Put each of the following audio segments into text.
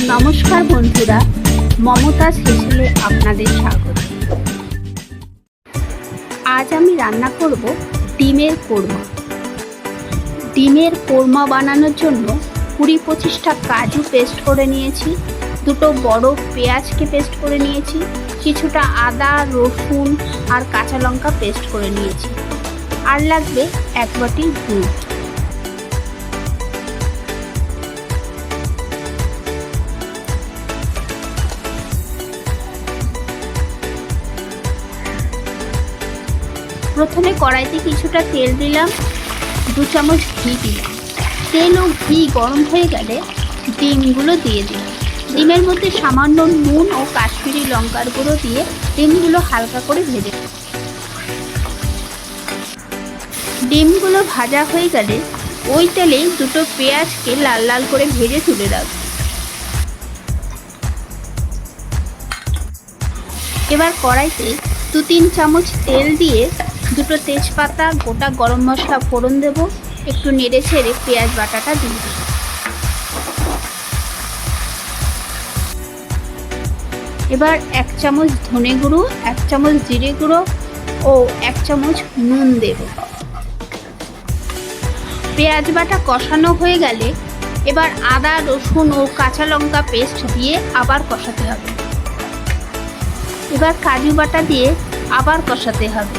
নমস্কার বন্ধুরা, মমতাজ হেসেলে আপনাদের স্বাগত। আজ আমি রান্না করব ডিমের কোরমা। ডিমের কোরমা বানানোর জন্য 20-25টা কাজু পেস্ট করে নিয়েছি, দুটো বড় পেঁয়াজকে পেস্ট করে নিয়েছি, কিছুটা আদা, রসুন আর কাঁচা লঙ্কা পেস্ট করে নিয়েছি, আর লাগবে 1 বাটি দুধ। প্রথমে কড়াইতে কিছুটা তেল দিলাম, 2 চামচ ঘি দিলাম। তেল ও ঘি গরম হয়ে গেলে ডিমগুলো দিয়ে দিলাম। ডিমের মধ্যে সামান্য নুন ও কাশ্মীরি লঙ্কার গুঁড়ো দিয়ে ডিমগুলো হালকা করে ভেজে। ডিমগুলো ভাজা হয়ে গেলে ওই তেলেই দুটো পেঁয়াজকে লাল লাল করে ভেজে তুলে রাখব। এবার কড়াইতে 2-3 চামচ তেল দিয়ে দুটো তেজপাতা, গোটা গরম মশলা ফোড়ন দেব। একটু নেড়ে ছেড়ে পেঁয়াজ বাটাটা দিয়ে দেব। এবার 1 চামচ ধনে গুঁড়ো, 1 চামচ জিরে গুঁড়ো ও 1 চামচ নুন দেব। পেঁয়াজ বাটা কষানো হয়ে গেলে এবার আদা, রসুন ও কাঁচা লঙ্কা পেস্ট দিয়ে আবার কষাতে হবে। এবার কাজু বাটা দিয়ে আবার কষাতে হবে।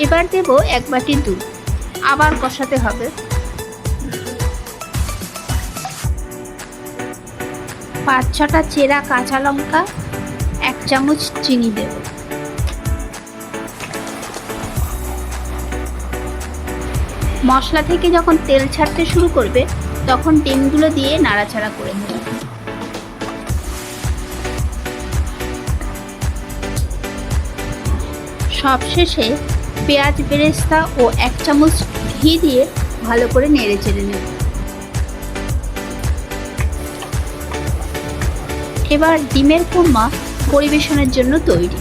এবার দেব 1 বাটি দুধ, আবার কষাতে হবে। 5-6টা চেরা কাঁচা লঙ্কা, 1 চামচ চিনি দেব। মশলা থেকে যখন তেল ছাড়তে শুরু করবে তখন ডিমগুলো দিয়ে নাড়াচাড়া করে নেব। সবশেষে পেঁয়াজ বেরেস্তা ও 1 চামচ ঘি দিয়ে ভালো করে নেড়ে চেড়ে নেব। এবার ডিমের কোরমা পরিবেশনের জন্য তৈরি।